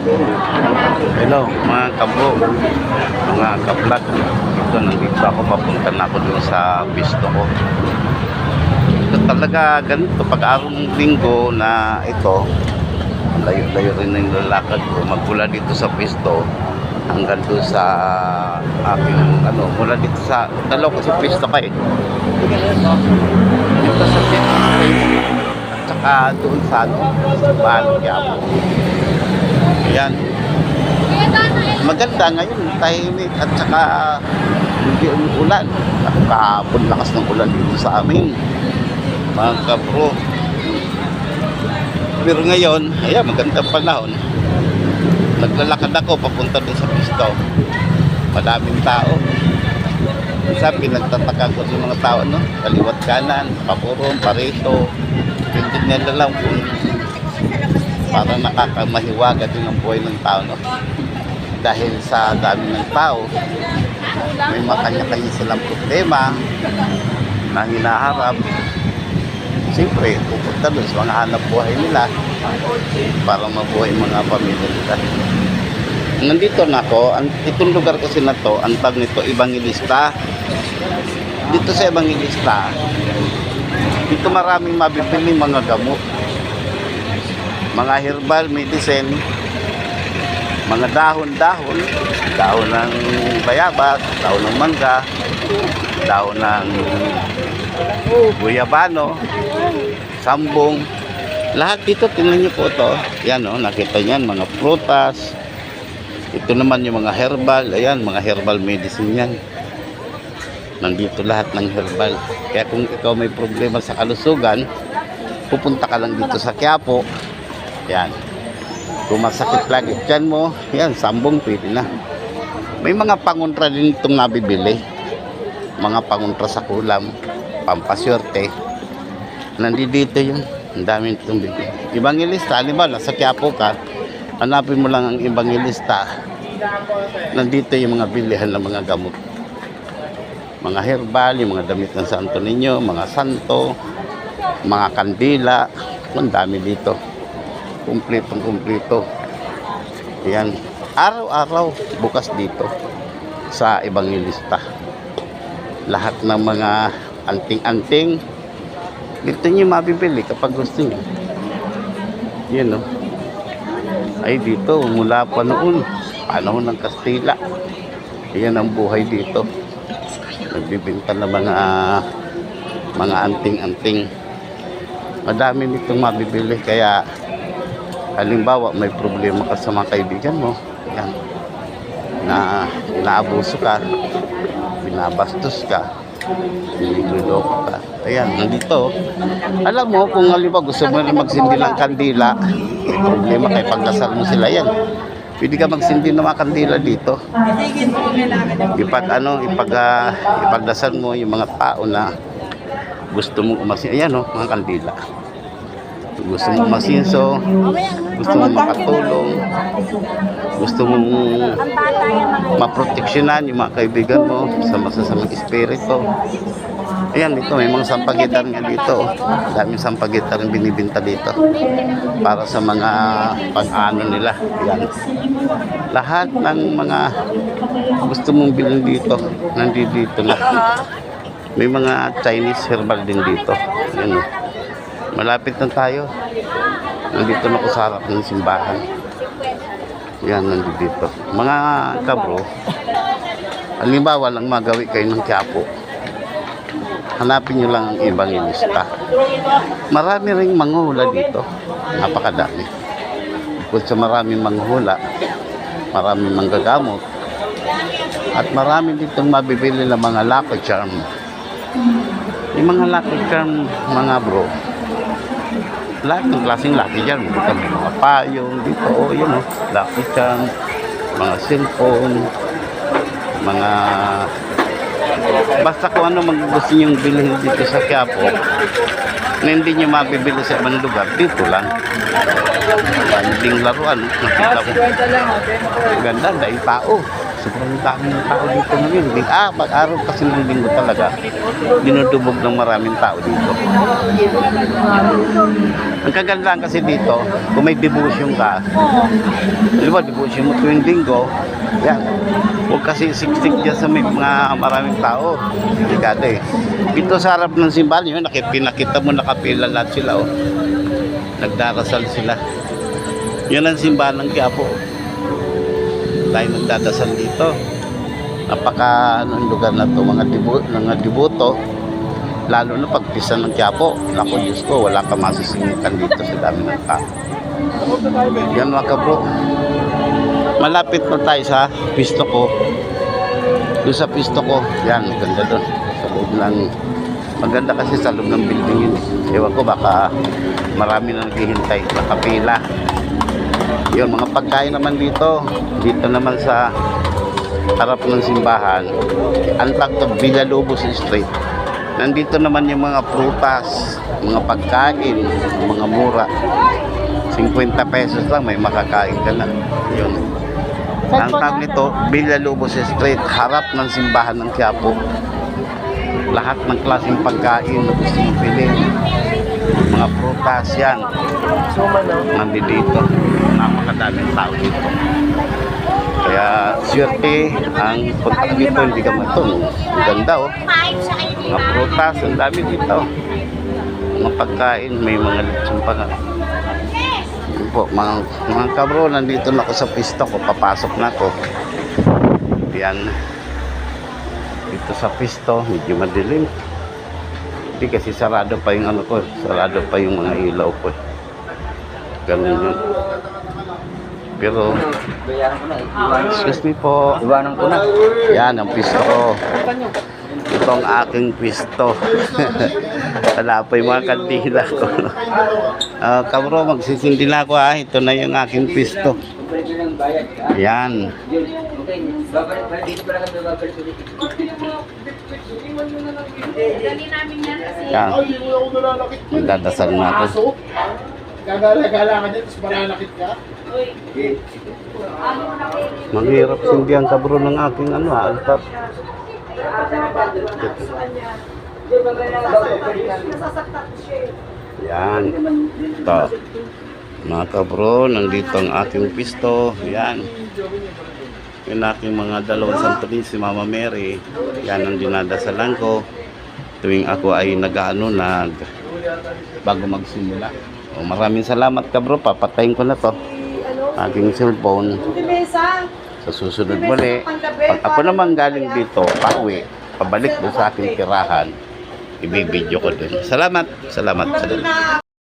Hello mga kabro, mga kablog. Ito, nandito ako, papunta na ako dun sa pisto ko. Ito talaga ganito pag arong linggo na ito, layo-layo rin na yung lalakad ko magmula dito sa pisto hanggang doon sa aking mula dito sa dalaw ko sa pisto kayo dito sa pisto at saka doon sa bahan kaya po. Yan, maganda ngayon, tahimik at saka hindi umuulan. Kahapon lakas ng ulan dito sa amin mga kabro. Pero ngayon, ayan, magandang panahon. Naglalakad ako papunta doon sa pisto. Madaming tao. Minsan pinagtataka ko sa mga tao, no? Kaliwat kanan, papurong, parito. Hindi nila lang kung parang nakakamahiwaga din ang buhay ng tao, no? Dahil sa dami ng tao, may mga kanya-kanya silang problema na hinaharap. Siyempre, pupunta doon sa mga hanap buhay nila para mabuhay mga pamilya nila. Nandito na ako, itong lugar kasi na to, ang tag nito, Evangelista. Dito sa Evangelista, dito maraming mabibili mga gamot, mga herbal medicine, mga dahon-dahon, dahon ng bayabas, dahon ng mangga, dahon ng guyabano, sambong. Lahat dito, tingnan niyo po ito. Yan, oh, nakita niyan, mga prutas. Ito naman yung mga herbal. Ayan, mga herbal medicine yan. Nandito lahat ng herbal. Kaya kung ikaw may problema sa kalusugan, pupunta ka lang dito sa Quiapo. Yan. Kung masakit lagi dyan mo, yan, sambong pwede na. May mga pangontra din itong nabibili. Mga pangontra sa kulam, pampaswerte. Nandito yun. Ang dami itong bibili. Evangelista, halimbawa, nasa Quiapo ka, hanapin mo lang ang Evangelista. Nandito yung mga bilihan ng mga gamot. Mga herbal, yung mga damit ng Santo Niño, mga santo, mga kandila. Ang dami dito. Kumpletong-kumpleto. Yan. Araw-araw bukas dito sa Evangelista. Lahat ng mga anting-anting dito nyo mabibili kapag gusto nyo. Yan, no? Ay, dito mula pa noon, panahon ng Kastila. Yan ang buhay dito. Nagbibinta na mga anting-anting. Madami nitong mabibili. Kaya halimbawa may problema ka sa mga kaibigan mo, yan, na inaabuso ka, binabastos ka, niloloko ka. Ayan, nandito. Alam mo, kung halimbawa gusto mo na magsindi ng kandila, may problema kay pagdasal mo sila, yan. Pwede ka magsindi ng mga kandila dito. Ipagdasal mo yung mga tao na gusto mo umasin. Ayan, oh, mga kandila. Gusto mo masinso, gusto mo makatulong, gusto mo maproteksyonan yung mga kaibigan mo sa masasamang espiritu. Ayan, dito may mga sampagitan nga dito. Daming sampagitan ang binibinta dito para sa mga pag-ano nila. Ayan. Lahat ng mga gusto mong bilhin dito, nandito na. May mga Chinese herbal din dito. Ayan. Malapit na tayo. Nandito na ako sa harap ng simbahan. Yan, nandito. Mga kabro, halimbawa lang magawi kayo ng Quiapo, hanapin nyo lang ang Evangelista. Marami ring manghula dito. Napakadami. Bukod sa maraming manghula, maraming manggagamot, at marami ditong mabibili ng mga lucky charm. Yung mga lucky charm, mga bro, lahat ng klaseng lucky charm. Dito may mga payong dito, oh, yun, oh, lucky charm, mga cellphone, mga basta kung ano gusto niyong bilhin dito sa Quiapo na hindi niyo mabibili sa ibang lugar, dito lang. Banding laruan, nakita ko. Ganda, dahil tao. sobrang dami ng tao dito ngayon. Pag-araw kasi ng linggo talaga, dinudubog ng maraming tao dito. Ang kagandahan kasi dito, kung may devotion ka, di ba, devotion mo tuwing linggo, yan. Huwag kasi siksik dyan sa may mga maraming tao. Delikado eh. Dito sa harap ng simbahan, yun, pinakita mo, nakapila lahat sila, oh. Nagdarasal sila. Yun ang simbahan ng Quiapo. Tayo nagdadasal dito. Napaka anong lugar na to, mga diboto, lalo na pagpisa ng Quiapo. Naku, Diyos ko, wala ka masisingitan dito sa dami ng tao. Yan mga kabro. Malapit na tayo sa pisto ko. Doon sa pisto ko, yan, maganda doon. Sa loob ng, maganda kasi sa loob ng building yun. Ewan ko, baka marami na naghihintay, nakapila. Yun, mga pagkain naman dito. Dito naman sa harap ng simbahan, ang tagtog Villalobos Street. Nandito naman yung mga prutas, mga pagkain, mga mura. 50 pesos lang, may makakain ka na. Yun. Ang tag nito, Villalobos Street, harap ng simbahan ng Quiapo. Lahat ng klaseng pagkain na gusto mong bilhin. Mga prutas yan. Nandito. Napakadaming tao dito. Kaya swerte ang punta dito, hindi ka matong. Ang ganda oh. Mga prutas, ang dami dito. Mga pagkain, may mga litsong pa nga. Yun po, mga kabro, nandito na ako sa pisto ko, papasok na ako. Yan. Dito sa pisto, medyo madilim. Hindi kasi sarado pa yung ano ko, sarado pa yung mga ilaw ko. Ganun yun. Pero, excuse me po. Iwanan ko na. Yan, ang pisto ko. Ito ang aking pisto. Wala pa yung mga kandila ko. Kabro, magsisindi na ako ha. Ito na yung aking pisto. Yan. Yan. Magdadasal na ako. Gagala-gala ka dyan, tapos malalakit ka. Manghirap sindihan kabro ng aking altar. Yan. Ito. Mga kabro, nandito ang aking pisto. Yan. Yung aking mga dalawang santunin, si Mama Mary. Yan ang dinadasalan ko. Tuwing ako ay bago magsimula. Maraming salamat kabro, papatayin ko na to aking cellphone sa susunod muli. Pag ako naman galing dito pauwi, pabalik doon sa aking tirahan, ibibidyo ko din. Salamat.